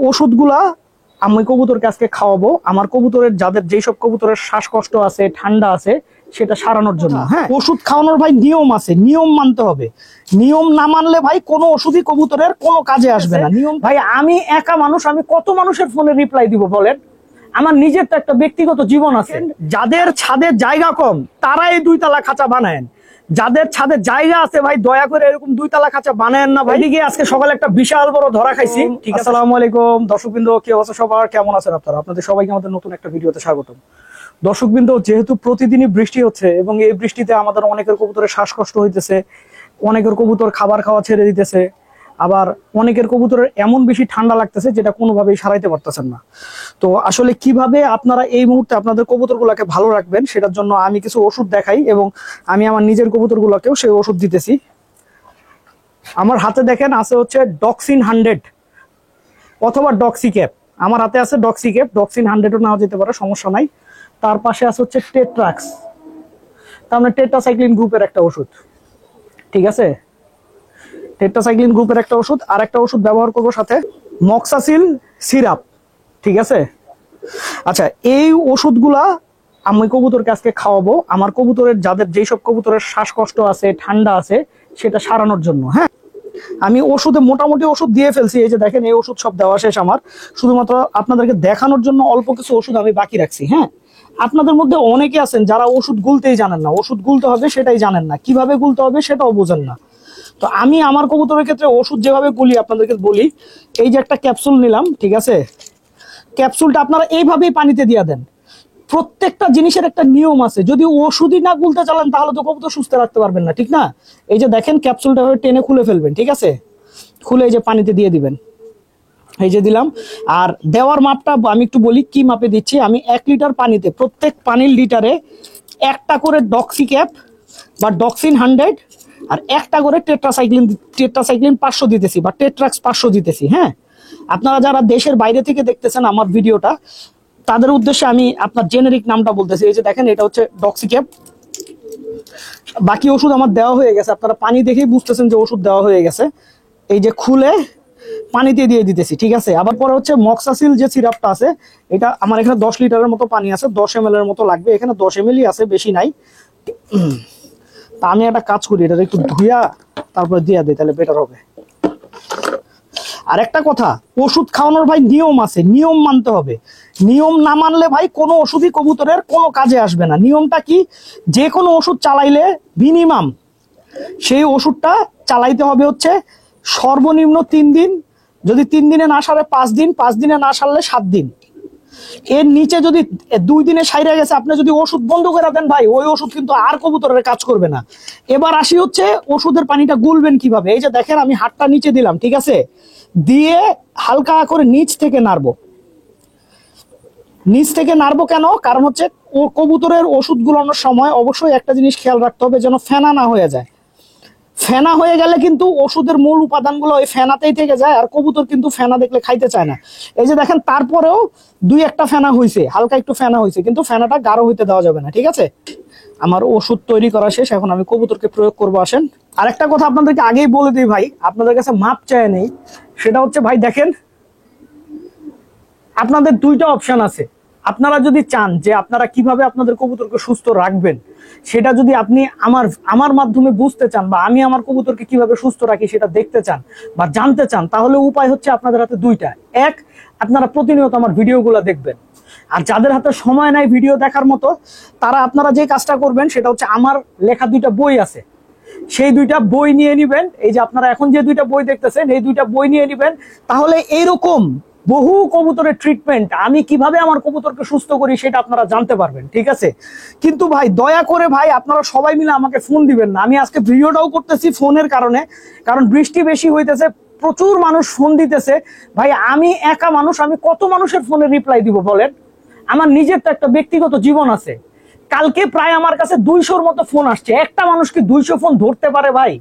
ওষুধগুলা আমি কবুতরকে আজকে খাওয়াবো আমার কবুতরের যাদের যেসব কবুতরের শ্বাসকষ্ট আছে ঠান্ডা আছে সেটা সারানোর জন্য। হ্যাঁ, ওষুধ খাওয়ানোর ভাই নিয়ম আছে, নিয়ম মানতে হবে। নিয়ম না মানলে ভাই কোনো ওষুধই কবুতরের কোনো কাজে আসবে না। নিয়ম ভাই, আমি একা মানুষ, আমি কত মানুষের ফোনে রিপ্লাই দিব বলেন? আমার নিজের তো একটা ব্যক্তিগত জীবন আছে। যাদের ছাদে জায়গা কম তারা এই 2 তলা খাঁচা বানায়েন, যাদের ছাদে জায়গা আছে ভাই দয়া করে এরকম 2 তলা খাঁচা বানায়েন না ভাই। এদিকে আজকে সকালে একটা বিশাল বড় ধরা খাইছি। ঠিক আছে, আসসালামু আলাইকুম দর্শকবৃন্দ, কি অবস্থা সবার, কেমন আছেন আপনারা? আপনাদের সবাইকে আমাদের নতুন একটা ভিডিওতে স্বাগতম। দর্শকবৃন্দ, যেহেতু প্রতিদিনই বৃষ্টি হচ্ছে এবং এই বৃষ্টিতে আমাদের অনেকের কবুতরের শ্বাসকষ্ট হইতেছে, অনেকের কবুতর খাবার খাওয়া ছেড়ে দিতেছে, আবার অনেকের কবুতরের এমন বেশি ঠান্ডা লাগতেছে যেটা কোনোভাবেই সারাইতে পারতেছেন না। তো আসলে কিভাবে আপনারা এই মুহূর্তে আপনাদের কবুতরগুলোকে ভালো রাখবেন সেটার জন্য আমি কিছু ওষুধ দেখাই এবং আমি আমার নিজের কবুতরগুলোকেও সেই ওষুধ দিতেছি। আমার হাতে দেখেন আছে হচ্ছে ডক্সিন 100 অথবা ডক্সিক্যাপ। আমার হাতে আছে ডক্সিক্যাপ, ডক্সিন 100ও নেওয়া যেতে পারে, সমস্যা নাই। তার পাশে আছে হচ্ছে টেট্রাক্স, তার মানে টেট্রাসাইক্লিন গ্রুপের একটা ওষুধ। ঠিক আছে, টেট্রাসাইক্লিন গ্রুপের একটা ওষুধ। আর একটা ওষুধ ব্যবহার করবো সাথে মক্সাসিল সিরাপ। ঠিক আছে, আচ্ছা, এই ওষুধগুলা আমি কবুতরকে আজকে খাওয়াবো আমার কবুতরের যাদের যেসব কবুতরের শ্বাসকষ্ট আছে ঠান্ডা আছে সেটা সারানোর জন্য। হ্যাঁ, আমি ওষুধে মোটামুটি ওষুধ দিয়ে ফেলছি। এই যে দেখেন, এই ওষুধ সব দেওয়া শেষ আমার। শুধুমাত্র আপনাদেরকে দেখানোর জন্য অল্প কিছু ওষুধ আমি বাকি রাখছি। হ্যাঁ, আপনাদের মধ্যে অনেকে আছেন যারা ওষুধ গুলতেই জানেন না, ওষুধ গুলতে হবে সেটাই জানেন না, কিভাবে গুলতে হবে সেটাও বোঝেন না। তো আমি আমার কবুতরের ক্ষেত্রে ওষুধ যেভাবে গুলি আপনাদেরকে বলি। এই যে একটা ক্যাপসুল নিলাম, ঠিক আছে, ক্যাপসুলটা আপনারা এইভাবেই পানিতে দিয়ে দেন। প্রত্যেকটা জিনিসের একটা নিয়ম আছে, যদি ওষুধই না গুলতে চালান তাহলে তো কবুতর সুস্থ রাখতে পারবেন না, ঠিক না? এই যে দেখেন, ক্যাপসুলটা টেনে খুলে ফেলবেন, ঠিক আছে, খুলে এই যে পানিতে দিয়ে দিবেন। এই যে দিলাম। আর দেওয়ার মাপটা আমি একটু বলি কি মাপে দিচ্ছি। আমি 1 লিটার পানিতে, প্রত্যেক পানির লিটারে একটা করে ডক্সিক্যাপ বা ডক্সিন 100 আর একটা করে টেট্রাসাইক্লিন 500 দিতেছি বা টেট্রাক্স 500 দিতেছি। হ্যাঁ, আপনারা যারা দেশের বাইরে থেকে দেখতেছেন আমার ভিডিওটা তাদের উদ্দেশ্যে আমি আপনার জেনেরিক নামটা বলতেছি। এই যে দেখেন, এটা হচ্ছে ডক্সিক্যাপ। বাকি ওষুধ আমার দেওয়া হয়ে গেছে, আপনারা পানি দেখেই বুঝতেছেন যে ওষুধ দেওয়া হয়ে গেছে। এই যে খুলে পানিতে দিয়ে দিতেছি, ঠিক আছে। আবার পরে হচ্ছে মক্সাসিল যে সিরাপটা আছে, এটা আমার এখানে 10 লিটারের মতো পানি আছে, 10 ml এর মতো লাগবে। এখানে 10 ml আছে, বেশি নাই। তা আমি একটা কাজ করি, এটা একটু ধুইয়া তারপর দিয়ে দিই, তাহলে বেটার হবে। আর একটা কথা, ওষুধ খাওয়ানোর ভাই নিয়ম আছে, নিয়ম মানতে হবে। নিয়ম না মানলে ভাই কোনো ওষুধই কবুতরের কোনো কাজে আসবে না। নিয়মটা কি? যে কোনো ওষুধ চালাইলে মিনিমাম সেই ওষুধটা চালাইতে হবে হচ্ছে সর্বনিম্ন 3 দিন, যদি 3 দিনে না সারে 5 দিন, 5 দিনে না সারলে 7 দিন। এর নিচে যদি 2 দিনে সাইরা গেছে, আপনি যদি ওষুধ বন্ধ করে দেন ভাই, ওই ওষুধ কিন্তু আর কবুতরের কাজ করবে না। এবার আসি হচ্ছে ওষুধের পানিটা গুলবেন কিভাবে। এই যে দেখেন, আমি হাতটা নিচে দিলাম, ঠিক আছে, দিয়ে হালকা করে নিচ থেকে নাড়বো। নিচ থেকে নাড়বো কেন? কারণ হচ্ছে ও কবুতরের ওষুধ গুলানোর সময় অবশ্যই একটা জিনিস খেয়াল রাখতে হবে, যেন ফেনা না হয়ে যায়। ফেনা হয়ে গেলে কিন্তু ওষুধের মূল উপাদানগুলো ওই ফেনাতেই থেকে যায়, আর কবুতর কিন্তু ফেনা দেখলে খাইতে চায় না। এই যে দেখেন, তারপরেও 2-1টা ফেনা হয়েছে, হালকা একটু ফেনা হয়েছে, কিন্তু ফেনাটা গাঢ় হইতে দেওয়া যাবে না। ঠিক আছে, আমার ওষুধ তৈরি করা শেষ, এখন আমি কবুতরকে প্রয়োগ করবো। আসেন, আরেকটা কথা আপনাদেরকে আগেই বলে দিই ভাই, আপনাদের কাছে মাপ চায় নেই। সেটা হচ্ছে ভাই দেখেন, আপনাদের 2টা অপশন আছে। আপনারা যদি চান যে আপনারা কিভাবে আপনাদের কবুতরকে সুস্থ রাখবেন সেটা যদি আপনি আমার মাধ্যমে বুঝতে চান, বা আমি আমার কবুতরকে কিভাবে সুস্থ রাখি সেটা দেখতে চান বা জানতে চান, তাহলে উপায় হচ্ছে আপনাদের হাতে 2টা। এক, আপনারা প্রতিনিয়ত আমার ভিডিওগুলো দেখবেন। আর যাদের হাতে সময় নাই ভিডিও দেখার মতো, তারা আপনারা যে কাজটা করবেন সেটা হচ্ছে, আমার লেখা 2টা বই আছে, সেই 2টা বই নিয়ে নিবেন। এই যে আপনারা এখন যে 2টা বই দেখতেছেন, এই 2টা বই নিয়ে নিবেন। তাহলে এইরকম বহু কবুতরের ট্রিটমেন্ট, আমি কিভাবে আমার কবুতরকে সুস্থ করি সেটা আপনারা জানতে পারবেন। ঠিক আছে, কিন্তু ভাই দয়া করে ভাই আপনারা সবাই মিলে আমাকে ফোন দিবেন না। আমি আজকে ভিডিওটাও করতেছি ফোনের কারণে, কারণ বৃষ্টি বেশি হইতেছে, প্রচুর মানুষ ফোন দিতেছে। ভাই আমি একা মানুষ, আমি কত মানুষের ফোনে রিপ্লাই দিব বলেন? আমার নিজের তো একটা ব্যক্তিগত জীবন আছে। কালকে প্রায় আমার কাছে 200-র মতো ফোন আসছে। একটা মানুষ কি 200 ফোন ধরতে পারে ভাই?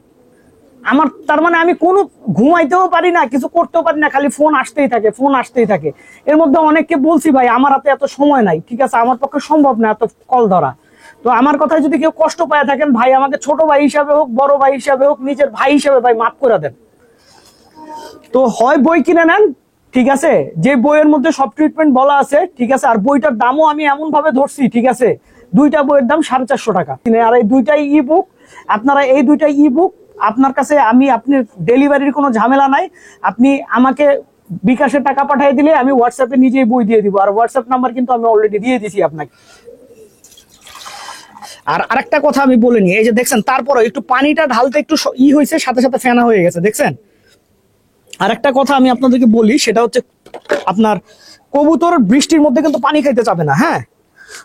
আমার তার মানে আমি কোনো ঘুমাইতেও পারি না, কিছু করতেও পারি না, খালি ফোন আসতেই থাকে, ফোন আসতেই থাকে। এর মধ্যে অনেককে বলছি ভাই আমার হাতে এত সময় নাই, ঠিক আছে, আমার পক্ষে সম্ভব না এত কল ধরা। তো আমার কথায় যদি কেউ কষ্ট পায় থাকেন ভাই, আমাকে ছোট ভাই হিসাবে হোক, বড় ভাই হিসাবে হোক, নিজের ভাই হিসাবে ভাই মাফ করে দেন। তো হয় বই কিনে নেন, ঠিক আছে, যে বইয়ের মধ্যে সব ট্রিটমেন্ট বলা আছে, ঠিক আছে। আর বইটার দামও আমি এমন ভাবে ধরছি, ঠিক আছে, দুইটা বইয়ের দাম 450 টাকা। আর এই দুইটাই ই বুক, আপনারা এই দুইটা ই বুক আপনার কাছে আপনি ডেলিভারির কোনো ঝামেলা নাই। আপনি আমাকে বিকাশে টাকা পাঠিয়ে দিলে আমি হোয়াটসঅ্যাপে নিজেই বই দিয়ে দিব। আর হোয়াটসঅ্যাপ নাম্বার কিন্তু আমি অলরেডি দিয়ে দিছি আপনাকে। আর আরেকটা কথা আমি বলে নি, এই যে দেখছেন, তারপরে একটু পানিটা ঢালতে একটু হয়েছে, সাথে সাথে ফেনা হয়ে গেছে, দেখছেন। আরেকটা কথা আমি আপনাদেরকে বলি, সেটা হচ্ছে আপনার কবুতর বৃষ্টির মধ্যে কিন্তু পানি খাইতে যাবে না। হ্যাঁ,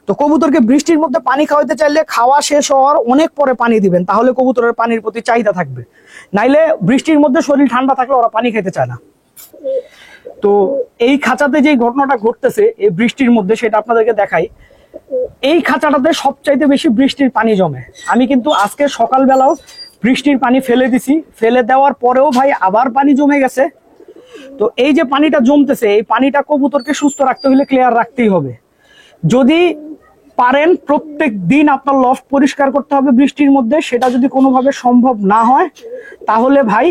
তো কবুতরকে বৃষ্টির মধ্যে পানি খাওয়াইতে চাইলে খাওয়া শেষ হওয়ার অনেক পরে পানি দিবেন, তাহলে কবুতরের পানির প্রতি চাহিদা থাকবে। নাইলে বৃষ্টির মধ্যে শরীর ঠান্ডা থাকলে ওরা পানি খেতে চায় না। তো এই খাঁচাতে যে ঘটনাটা ঘটতেছে এই বৃষ্টির মধ্যে, সেটা আপনাদেরকে দেখাই। এই খাঁচাটাতে সবচাইতে বেশি বৃষ্টির পানি জমে। আমি কিন্তু আজকে সকালবেলাও বৃষ্টির পানি ফেলে দিছি, ফেলে দেওয়ার পরেও ভাই আবার পানি জমে গেছে। তো এই যে পানিটা জমতেছে, এই পানিটা কবুতরকে সুস্থ রাখতে হলে ক্লিয়ার রাখতেই হবে। যদি পারেন প্রত্যেক দিন আপনার লফট পরিষ্কার করতে হবে বৃষ্টির মধ্যে। সেটা যদি কোনোভাবে সম্ভব না হয়, তাহলে ভাই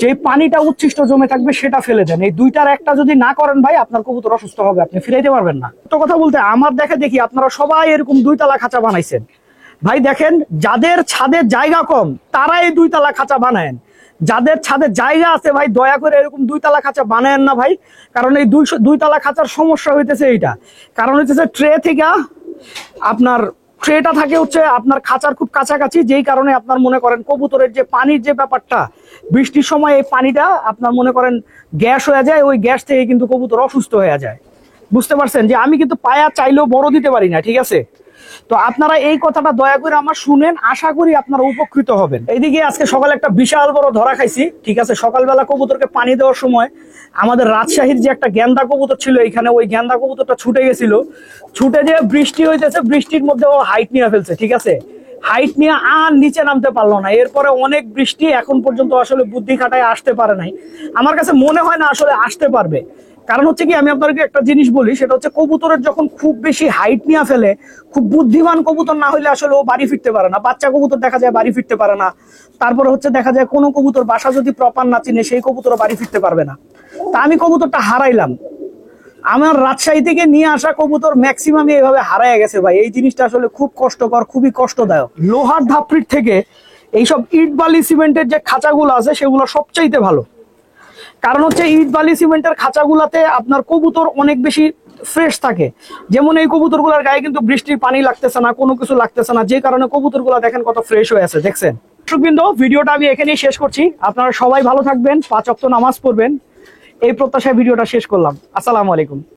যে পানিটা উচ্ছিষ্ট জমে থাকবে সেটা ফেলে দেন। এই দুইটার একটা যদি না করেন ভাই, আপনার কবুতর অসুস্থ হবে, আপনি ফিরাইতে পারবেন না। তো কথা বলতে আমার দেখি আপনারা সবাই এরকম 2 তালা খাঁচা বানাইছেন। ভাই দেখেন, যাদের ছাদের জায়গা কম তারা এই 2 তালা খাঁচা বানায়েন। যাদের ছাদে জায়গা আছে ভাই, দয়া করে এরকম 2 তালা খাঁচা বানায়েন না ভাই। কারণ এই 2 তালা খাঁচার সমস্যা হইতেছে এইটা, কারণ হইতেছে ট্রে থেকে আপনার ট্রেটা থাকে হচ্ছে আপনার খাঁচার খুব কাছাকাছি, যেই কারণে আপনার মনে করেন কবুতরের যে পানির যে ব্যাপারটা, বৃষ্টির সময় এই পানিটা আপনার মনে করেন গ্যাস হয়ে যায়, ওই গ্যাস থেকে কিন্তু কবুতর অসুস্থ হয়ে যায়। বুঝতে পারছেন যে আমি কিন্তু পায়া চাইলেও বড় দিতে পারি না, ঠিক আছে। তো আপনারা এই কথাটা দয়া করে আমার শুনেন, আশা করি আপনারা উপকৃত হবেন। এইদিকে আজকে সকালে একটা বিশাল বড় ধরা খাইছি, ঠিক আছে। সকালবেলা কবুতরকে পানি দেওয়ার সময় আমাদের রাজশাহীর যে একটা গেন্দা কবুতর ছিল এখানে, ওই গেন্দা কবুতরটা ছুটে গেছিল। ছুটে যে বৃষ্টি হইতেছে, বৃষ্টির মধ্যে ও হাইট নিয়ে ফেলছে, ঠিক আছে। হাইট নিয়ে আর নিচে নামতে পারলো না। এরপরে অনেক বৃষ্টি, এখন পর্যন্ত আসলে বুদ্ধি খাটায় আসতে পারে নাই। আমার কাছে মনে হয় না আসলে আসতে পারবে। কারণ হচ্ছে কি, আমি আপনাদেরকে একটা জিনিস বলি, সেটা হচ্ছে কবুতরের যখন খুব বেশি হাইট নিয়ে ফেলে, খুব বুদ্ধিমান কবুতর না হলে আসলে ও বাড়ি ফিরতে পারে না। বাচ্চা কবুতর দেখা যায় বাড়ি ফিরতে পারে না। তারপরে হচ্ছে দেখা যায় কোনো কবুতর বাসা যদি প্রপার না চিনে, সেই কবুতর বাড়ি ফিরতে পারবে না। তা আমি কবুতরটা হারাইলাম, আমার রাজশাহী থেকে নিয়ে আসা কবুতর ম্যাক্সিমাম এইভাবে হারায় গেছে ভাই। এই জিনিসটা আসলে খুব কষ্টকর, খুবই কষ্টদায়ক। লোহার ধাপড়ির থেকে এইসব ইট বালি সিমেন্টের যে খাঁচাগুলো আছে সেগুলো সবচাইতে ভালো। কারণ হচ্ছে ইট বালি সিমেন্টের খাঁচাগুলাতে আপনার কবুতর অনেক বেশি ফ্রেশ থাকে। যেমন এই কবুতরগুলোর গায়ে কিন্তু বৃষ্টির পানি লাগতেছে না, কোনো কিছু লাগতেছে না, যে কারণে কবুতরগুলো দেখেন কত ফ্রেশ হয়ে আছে, দেখছেন। দর্শকবৃন্দ, ভিডিওটা আমি এখানেই শেষ করছি। আপনারা সবাই ভালো থাকবেন, 5 ওয়াক্ত নামাজ পড়বেন, এই প্রত্যাশায় ভিডিওটা শেষ করলাম। আসসালামু আলাইকুম।